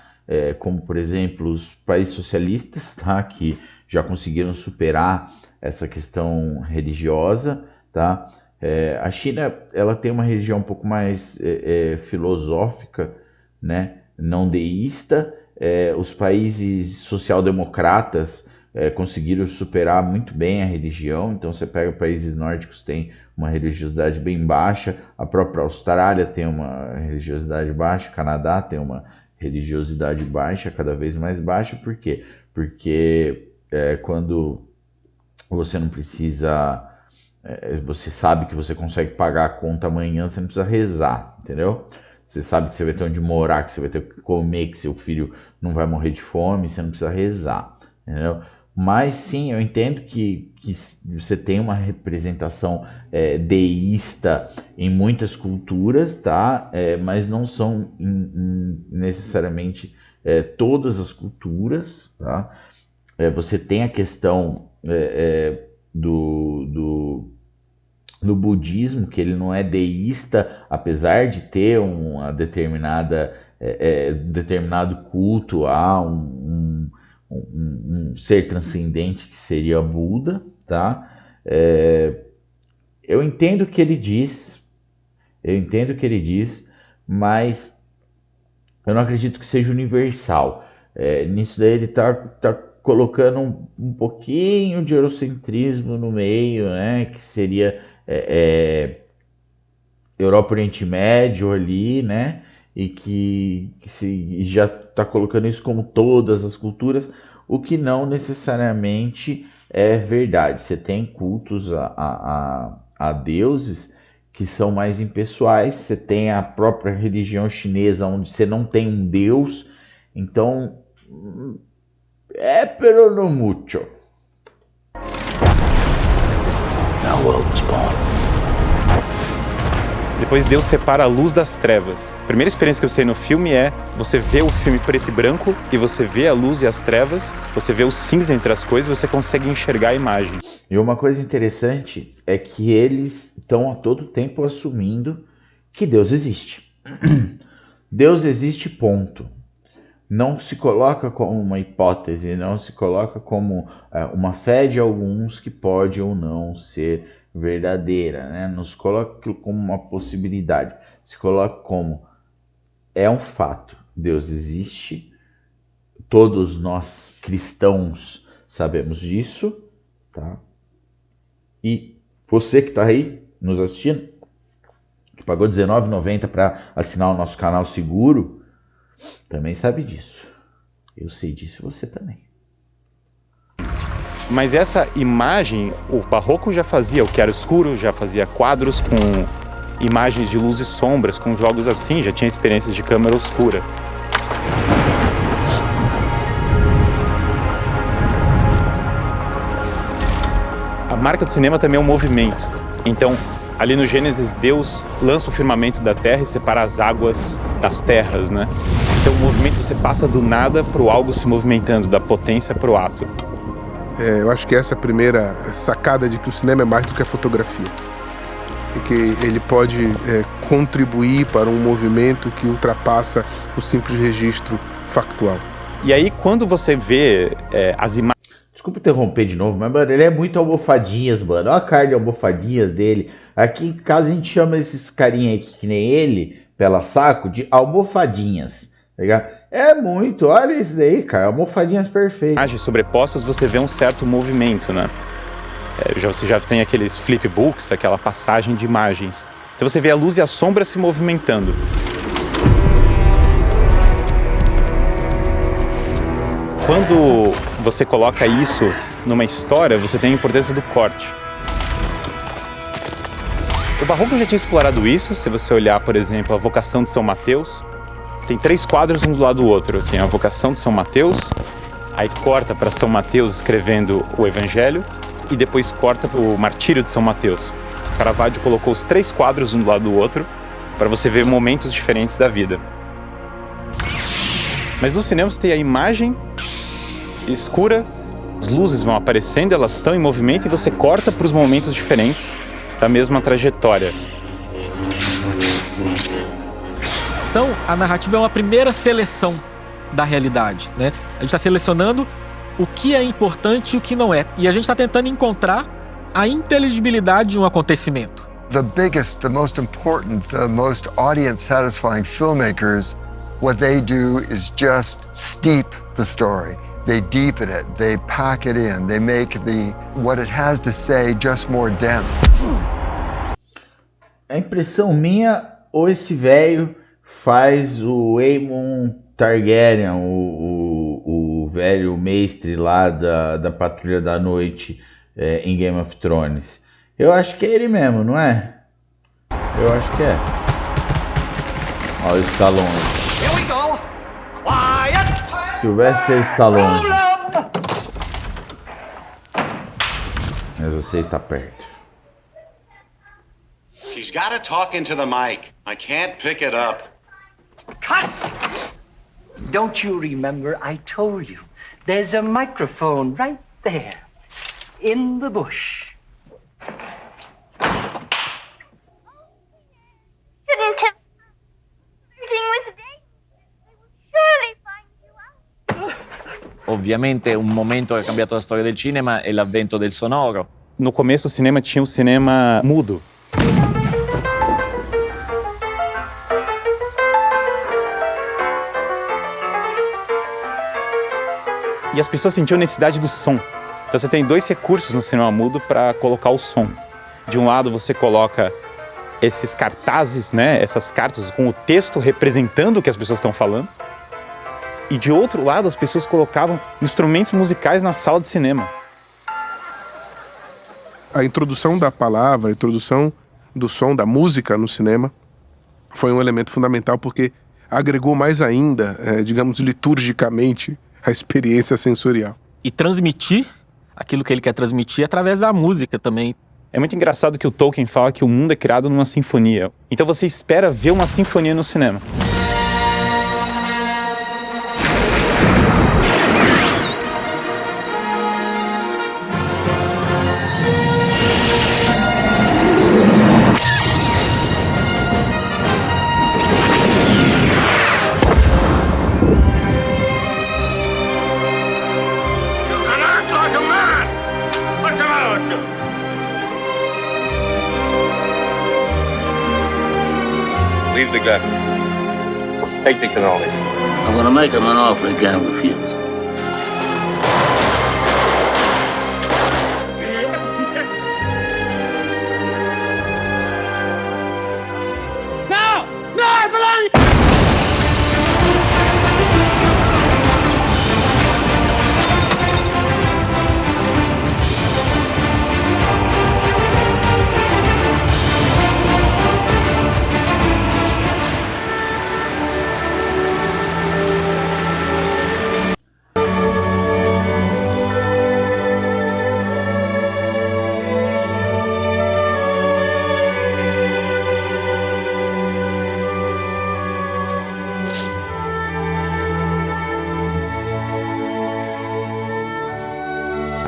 A: Como, por exemplo, os países socialistas, tá? Que já conseguiram superar essa questão religiosa, tá? A China, ela tem uma religião um pouco mais filosófica, né? Não deísta. Os países social-democratas conseguiram superar muito bem a religião. Então você pega países nórdicos, tem uma religiosidade bem baixa, a própria Austrália tem uma religiosidade baixa, o Canadá tem uma religiosidade baixa, cada vez mais baixa. Por quê? Porque quando você não precisa, você sabe que você consegue pagar a conta amanhã, você não precisa rezar, entendeu? Você sabe que você vai ter onde morar, que você vai ter o que comer, que seu filho não vai morrer de fome, você não precisa rezar, entendeu? Mas sim, eu entendo que você tem uma representação deísta em muitas culturas, tá? Mas não são necessariamente todas as culturas, tá? Você tem a questão do budismo, que ele não é deísta, apesar de ter uma determinado culto a um ser transcendente que seria Buda, tá? Eu entendo o que ele diz, mas eu não acredito que seja universal. Nisso daí ele tá colocando um pouquinho de eurocentrismo no meio, né? Que seria Europa, Oriente Médio ali, né? E que já está colocando isso como todas as culturas, o que não necessariamente é verdade. Você tem cultos a deuses que são mais impessoais, você tem a própria religião chinesa, onde você não tem um deus, então pero no mucho.
O: Our world was born.
C: Depois Deus separa a luz das trevas. A primeira experiência que eu sei no filme é você vê o filme preto e branco e você vê a luz e as trevas, você vê o cinza entre as coisas e você consegue enxergar a imagem.
A: E uma coisa interessante é que eles estão a todo tempo assumindo que Deus existe. Deus existe, ponto. Não se coloca como uma hipótese, não se coloca como uma fé de alguns que pode ou não ser verdadeira, né? Não se coloca como uma possibilidade, se coloca como um fato. Deus existe, todos nós cristãos sabemos disso, tá? E você que está aí nos assistindo, que pagou R$19,90 para assinar o nosso canal seguro, também sabe disso. Eu sei disso, você também.
C: Mas essa imagem, o barroco já fazia, o chiaroscuro já fazia quadros com imagens de luz e sombras, com jogos assim, já tinha experiências de câmera oscura. A marca do cinema também é um movimento. Então, ali no Gênesis, Deus lança o firmamento da terra e separa as águas das terras, né? Então, o movimento, você passa do nada para o algo se movimentando, da potência para o ato.
D: Eu acho que essa é a primeira sacada de que o cinema é mais do que a fotografia. E que ele pode contribuir para um movimento que ultrapassa o simples registro factual.
C: E aí, quando você vê as imagens...
A: Desculpa interromper de novo, mas, mano, ele é muito almofadinhas, mano. Olha a cara de almofadinhas dele. Aqui em casa a gente chama esses carinha aqui, que nem ele, pela saco, de almofadinhas, tá ligado? É muito, olha isso daí, cara, almofadinhas perfeitas.
C: Imagens sobrepostas, você vê um certo movimento, né? Você já tem aqueles flipbooks, aquela passagem de imagens. Então você vê a luz e a sombra se movimentando. Quando você coloca isso numa história, você tem a importância do corte. O barroco já tinha explorado isso, se você olhar, por exemplo, a Vocação de São Mateus. Tem 3 quadros um do lado do outro. Tem a Vocação de São Mateus, aí corta para São Mateus escrevendo o Evangelho e depois corta para o Martírio de São Mateus. Caravaggio colocou os 3 quadros um do lado do outro para você ver momentos diferentes da vida. Mas no cinema você tem a imagem escura, as luzes vão aparecendo, elas estão em movimento e você corta para os momentos diferentes da mesma trajetória.
P: Então, a narrativa é uma primeira seleção da realidade, né? A gente está selecionando o que é importante e o que não é. E a gente está tentando encontrar a inteligibilidade de um acontecimento.
N: The biggest, the most important, the most audience-satisfying filmmakers, what they do is just steep the story. They deepen it, they pack it in, they make what it has to say just more dense.
A: A impressão minha, ou esse velho faz o Aemon Targaryen, o velho mestre lá da Patrulha da Noite em Game of Thrones. Eu acho que é ele mesmo, não é? Eu acho que é. Olha o Stallone.
Q: Here we go. Quiet.
A: Sylvester Stallone. Mas você está perto.
R: She's got to talk into the mic. I can't pick it up.
Q: Cut! Don't you remember I told you? There's a microphone right there. In the bush.
I: Ovviamente un momento che ha cambiato la storia del cinema è l'avvento del sonoro.
C: No começo o cinema tinha um cinema mudo. E as pessoas sentiam necessidade do som. Então você tem dois recursos no cinema mudo para colocar o som. De um lado você coloca esses cartazes, né, essas cartas com o texto representando o que as pessoas estão falando. E de outro lado as pessoas colocavam instrumentos musicais na sala de cinema.
D: A introdução da palavra, a introdução do som, da música no cinema foi um elemento fundamental porque agregou mais ainda, digamos, liturgicamente, a experiência sensorial.
P: E transmitir aquilo que ele quer transmitir através da música também.
C: É muito engraçado que o Tolkien fala que o mundo é criado numa sinfonia. Então você espera ver uma sinfonia no cinema.
R: Leave the gun. Take the cannoli.
O: I'm gonna make him an offer he can't refuse.
Q: No! No, I believe!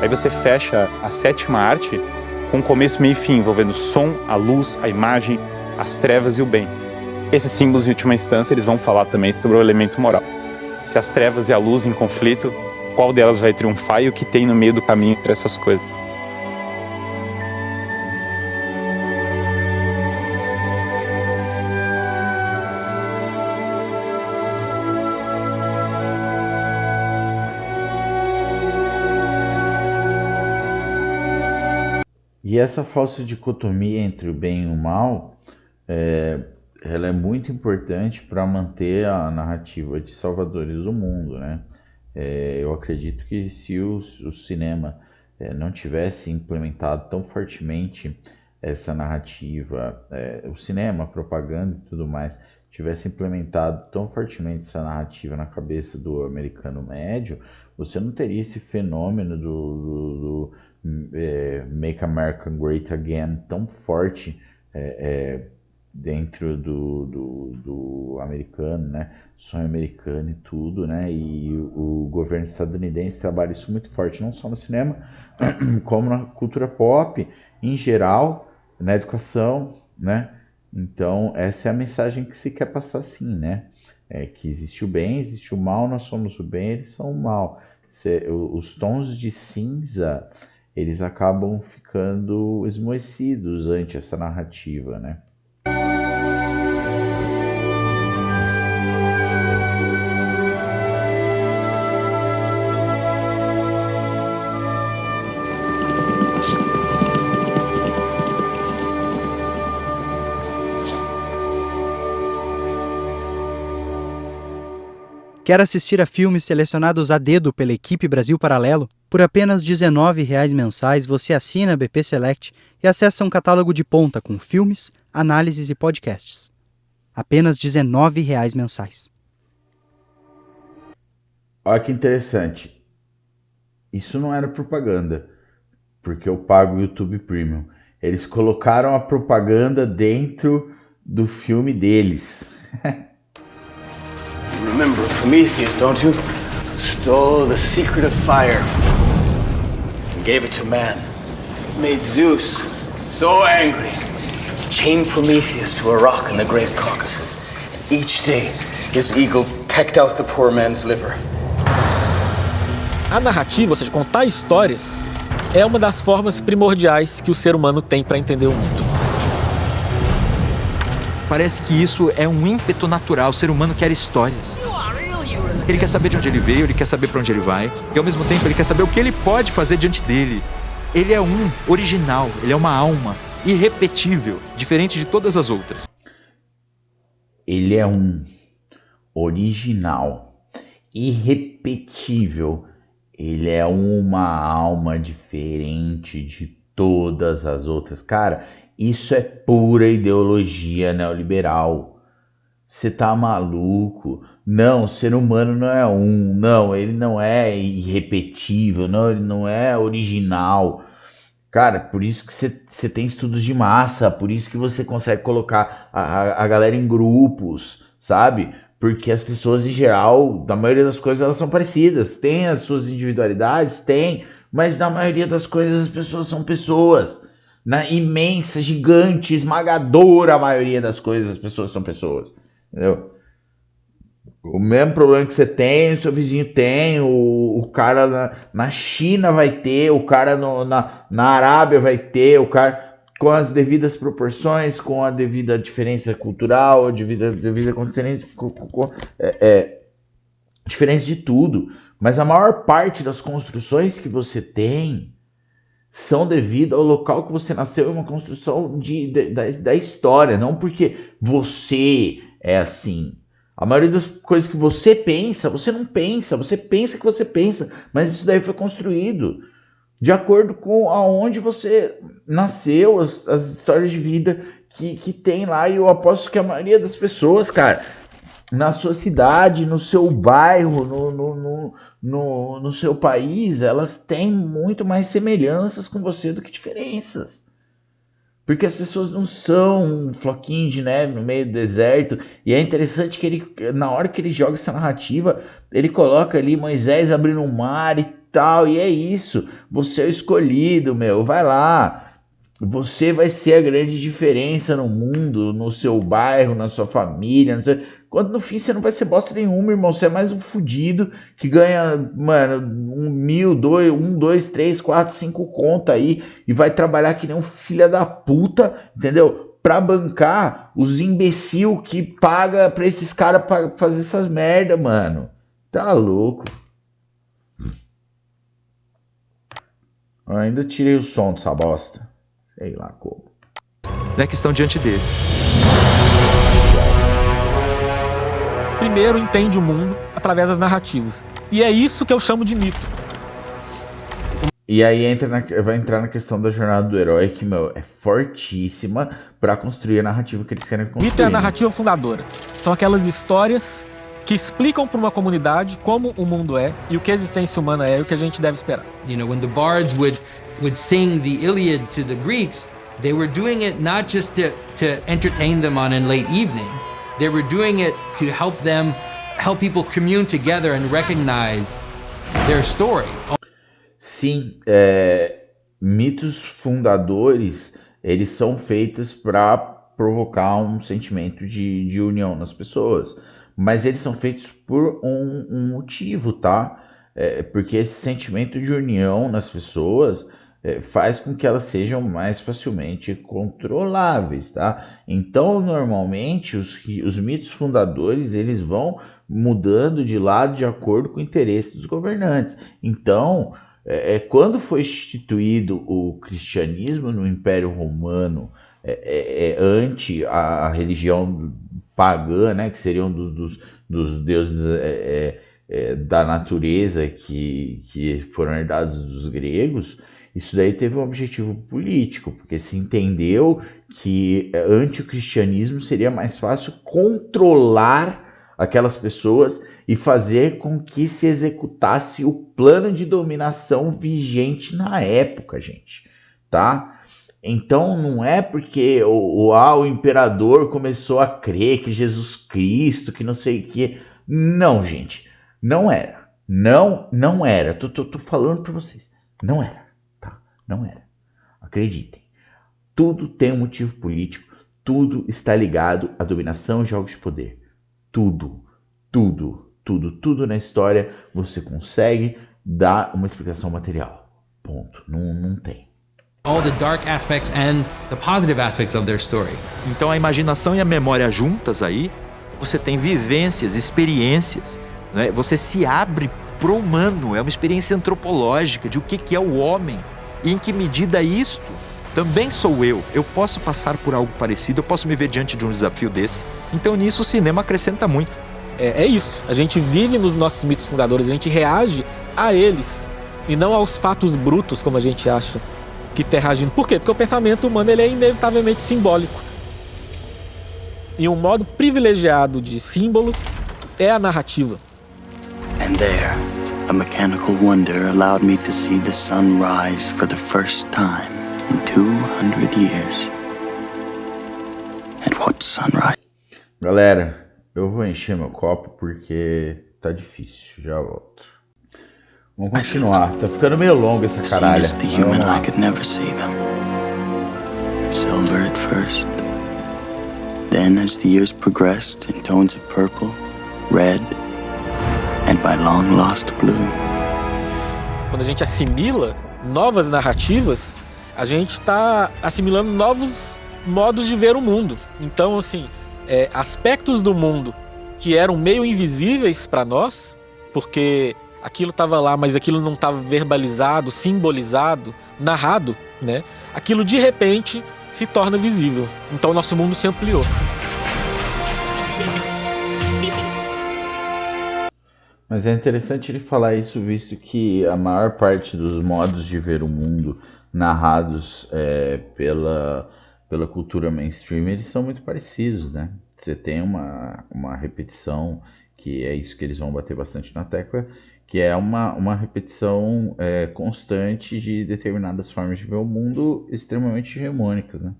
C: Aí você fecha a sétima arte com começo, meio e fim, envolvendo o som, a luz, a imagem, as trevas e o bem. Esses símbolos, em última instância, eles vão falar também sobre o elemento moral. Se as trevas e a luz em conflito, qual delas vai triunfar e o que tem no meio do caminho entre essas coisas.
A: E essa falsa dicotomia entre o bem e o mal, ela é muito importante para manter a narrativa de salvadores do mundo, né? Eu acredito que se o cinema não tivesse implementado tão fortemente essa narrativa, o cinema, a propaganda e tudo mais, tivesse implementado tão fortemente essa narrativa na cabeça do americano médio, você não teria esse fenômeno do Make America Great Again tão forte dentro do americano, né? sonho americano e tudo, né? E o governo estadunidense trabalha isso muito forte, não só no cinema, como na cultura pop, em geral, na educação, né? Então, essa é a mensagem que se quer passar, sim, né? É que existe o bem, existe o mal, nós somos o bem, eles são o mal. Os tons de cinza, eles acabam ficando esmoecidos ante essa narrativa, né?
S: Quer assistir a filmes selecionados a dedo pela equipe Brasil Paralelo? Por apenas R$ 19,00 mensais, você assina a BP Select e acessa um catálogo de ponta com filmes, análises e podcasts. Apenas R$ 19,00 mensais.
A: Olha que interessante. Isso não era propaganda, porque eu pago o YouTube Premium. Eles colocaram a propaganda dentro do filme deles.
T: Remember Prometheus, don't you? Stole the secret of fire and gave it to man. Made Zeus so angry, chained Prometheus to a rock in the Great Caucasus. And each day, his eagle pecked out the poor man's liver.
P: A narrativa, ou seja, contar histórias, é uma das formas primordiais que o ser humano tem para entender o mundo.
G: Parece que isso é um ímpeto natural. O ser humano quer histórias. Ele quer saber de onde ele veio, ele quer saber para onde ele vai. E ao mesmo tempo ele quer saber o que ele pode fazer diante dele. Ele é original, ele é uma alma irrepetível, diferente de todas as outras.
A: Ele é original, irrepetível. Ele é uma alma diferente de todas as outras. Cara, isso é pura ideologia neoliberal. Você tá maluco? Não, o ser humano não é não, ele não é irrepetível, não, ele não é original. Cara, por isso que você tem estudos de massa, por isso que você consegue colocar a galera em grupos, sabe? Porque as pessoas em geral, da maioria das coisas, elas são parecidas. Tem as suas individualidades, tem, mas na maioria das coisas as pessoas são pessoas. Na imensa, gigante, esmagadora maioria das coisas, as pessoas são pessoas. Entendeu? O mesmo problema que você tem, o seu vizinho tem, o cara na China vai ter, o cara na Arábia vai ter, o cara com as devidas proporções, com a devida diferença cultural, a devida continência, diferença de tudo. Mas a maior parte das construções que você tem são devido ao local que você nasceu, é uma construção da história, não porque você é assim. A maioria das coisas que você pensa, você não pensa, você pensa que você pensa, mas isso daí foi construído de acordo com aonde você nasceu, as histórias de vida que tem lá. E eu aposto que a maioria das pessoas, cara, na sua cidade, no seu bairro, no seu país, elas têm muito mais semelhanças com você do que diferenças. Porque as pessoas não são um floquinho de neve no meio do deserto. E é interessante que ele, na hora que ele joga essa narrativa, ele coloca ali Moisés abrindo um mar e tal. E é isso. Você é o escolhido, meu. Vai lá. Você vai ser a grande diferença no mundo, no seu bairro, na sua família. No seu... Quando no fim você não vai ser bosta nenhuma, irmão. Você é mais um fudido que ganha, mano, 1.000, 2, 3, 4, 5 conto aí e vai trabalhar que nem um filho da puta, entendeu? Pra bancar os imbecil que paga pra esses caras pra fazer essas merda, mano. Tá louco. Eu ainda tirei o som dessa bosta. Sei lá como.
G: Não é questão diante dele.
P: Primeiro entende o mundo através das narrativas. E é isso que eu chamo de mito.
A: E aí vai entrar na questão da jornada do herói, que, meu, é fortíssima pra construir a narrativa que eles querem construir.
P: Mito é a narrativa fundadora. São aquelas histórias que explicam para uma comunidade como o mundo é e o que a existência humana é e o que a gente deve esperar.
M: You know, when the bards would sing the Iliad to the Greeks, they were doing it not just to entertain them on a late evening. They were doing it to help them help people commune together and recognize their story.
A: Sim, mitos fundadores, eles são feitos para provocar um sentimento de união nas pessoas, mas eles são feitos por um motivo, tá? Porque esse sentimento de união nas pessoas faz com que elas sejam mais facilmente controláveis, tá? Então, normalmente, os mitos fundadores, eles vão mudando de lado de acordo com o interesse dos governantes. Então, quando foi instituído o cristianismo no Império Romano, ante a religião pagã, né, que seriam dos deuses da natureza que foram herdados dos gregos, isso daí teve um objetivo político, porque se entendeu que ante o cristianismo seria mais fácil controlar aquelas pessoas e fazer com que se executasse o plano de dominação vigente na época, gente, tá? Então não é porque o imperador começou a crer que Jesus Cristo, que não sei o que. Não, gente, não era. Não era. Tô falando pra vocês. Não era, tá? Não era. Acreditem. Tudo tem um motivo político. Tudo está ligado à dominação e jogos de poder. Tudo na história você consegue dar uma explicação material. Ponto. Não tem.
M: All the dark aspects and the positive aspects of their story.
G: Então a imaginação e a memória juntas aí, você tem vivências, experiências, né? Você se abre pro humano, é uma experiência antropológica de o que é o homem e em que medida isto também sou eu. Eu posso passar por algo parecido, eu posso me ver diante de um desafio desse. Então nisso o cinema acrescenta muito.
P: É isso, a gente vive nos nossos mitos fundadores, a gente reage a eles e não aos fatos brutos como a gente acha que está reagindo. Por quê? Porque o pensamento humano ele é inevitavelmente simbólico. E um modo privilegiado de símbolo é a narrativa.
U: And there, a mechanical wonder allowed me to see the sun rise for the first time in 200 years. And what sunrise?
A: Galera, eu vou encher meu copo porque tá difícil, já volto. Vamos continuar, tá ficando meio longo essa caralha.
U: The human eye could never see them. Silver at first. Then as the years progressed in tones of purple, red, and by long lost blue.
P: Quando a gente assimila novas narrativas, a gente está assimilando novos modos de ver o mundo. Então, assim, aspectos do mundo que eram meio invisíveis para nós, porque aquilo estava lá, mas aquilo não estava verbalizado, simbolizado, narrado, né? Aquilo de repente se torna visível. Então nosso mundo se ampliou.
A: Mas é interessante ele falar isso, visto que a maior parte dos modos de ver o mundo narrados pela cultura mainstream, eles são muito parecidos, né? Você tem uma repetição, que é isso que eles vão bater bastante na tecla, que é uma repetição constante de determinadas formas de ver o mundo extremamente hegemônicas, né?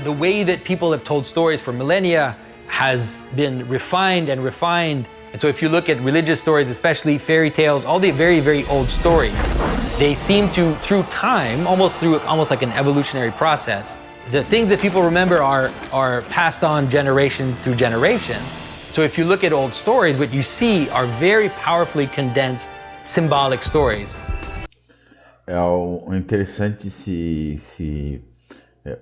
H: The way that people have told stories for millennia has been refined and refined. And so if you look at religious stories, especially fairy tales, all the very, very old stories, they seem to, through time, almost like an evolutionary process, the things that people remember are passed on generation through generation. So if you look at old stories, what you see are very powerfully condensed symbolic stories.
A: É interessante se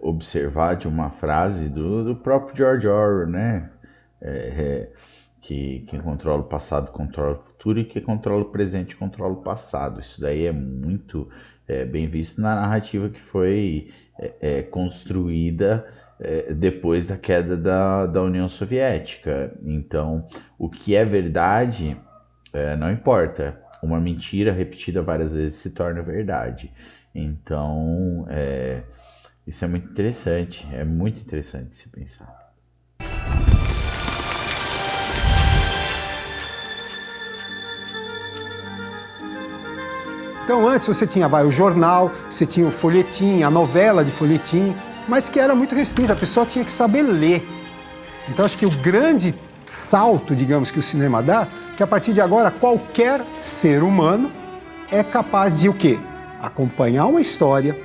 A: observar de uma frase do próprio George Orwell, né? Que quem controla o passado controla o futuro e quem controla o presente controla o passado. Isso daí é muito bem visto na narrativa que foi construída depois da queda da União Soviética. Então, o que é verdade não importa. Uma mentira repetida várias vezes se torna verdade. Então, isso é muito interessante se pensar.
V: Então antes você tinha o jornal, você tinha o folhetim, a novela de folhetim,
B: mas que era muito restrita, a pessoa tinha que saber ler. Então acho que o grande salto, digamos, que o cinema dá, que a partir de agora qualquer ser humano é capaz de o quê? Acompanhar uma história,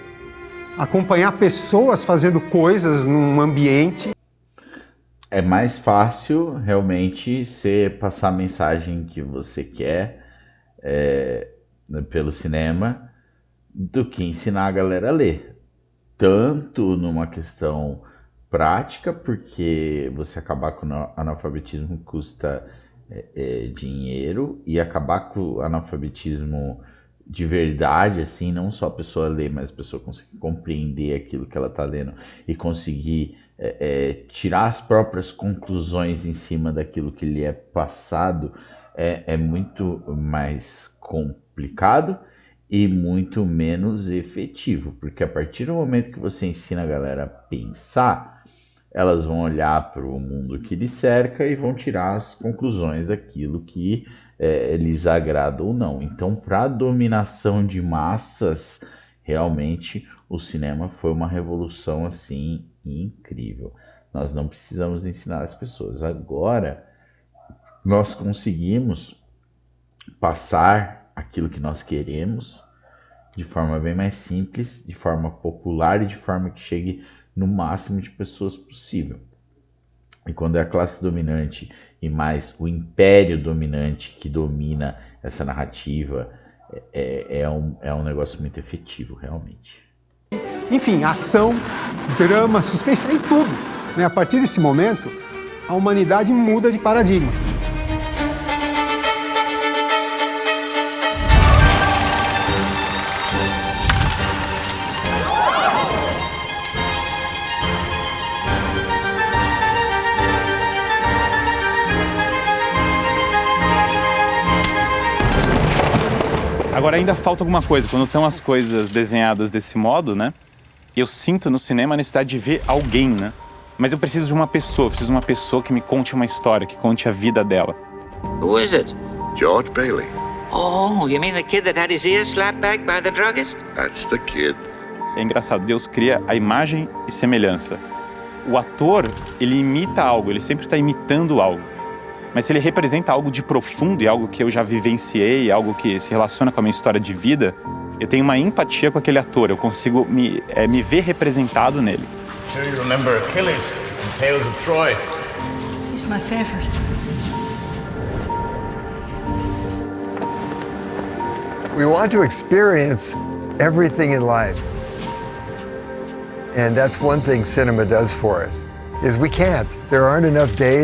B: acompanhar pessoas fazendo coisas num ambiente.
A: É mais fácil realmente você passar a mensagem que você quer pelo cinema do que ensinar a galera a ler. Tanto numa questão prática, porque você acabar com o analfabetismo custa dinheiro, e acabar com o analfabetismo de verdade, assim, não só a pessoa ler, mas a pessoa conseguir compreender aquilo que ela está lendo e conseguir tirar as próprias conclusões em cima daquilo que lhe é passado, é muito mais complicado e muito menos efetivo, porque a partir do momento que você ensina a galera a pensar, elas vão olhar para o mundo que lhe cerca e vão tirar as conclusões daquilo que lhes agrada ou não. Então, para a dominação de massas, realmente o cinema foi uma revolução assim incrível. Nós não precisamos ensinar as pessoas. Agora, nós conseguimos passar aquilo que nós queremos de forma bem mais simples, de forma popular e de forma que chegue no máximo de pessoas possível. E quando é a classe dominante e mais o império dominante que domina essa narrativa, é um negócio muito efetivo, realmente.
B: Enfim, ação, drama, suspense, em tudo, né? A partir desse momento, a humanidade muda de paradigma.
C: Agora ainda falta alguma coisa. Quando estão as coisas desenhadas desse modo, né? Eu sinto no cinema a necessidade de ver alguém, né? Mas eu preciso de uma pessoa, que me conte uma história, que conte a vida dela.
V: Who is it?
O: George Bailey.
V: Oh, you mean the kid that had his ears slapped back by the druggist?
O: That's the kid.
C: É engraçado, Deus cria a imagem e semelhança. O ator, ele imita algo, ele sempre está imitando algo. Mas se ele representa algo de profundo e algo que eu já vivenciei, algo que se relaciona com a minha história de vida, eu tenho uma empatia com aquele ator, eu consigo me ver representado nele.
T: Sure you remember Achilles from Tales of Troy?
L: He's my favorite.
N: We want to experience everything in life. And that's one thing cinema does for us, is we can't. There aren't enough days.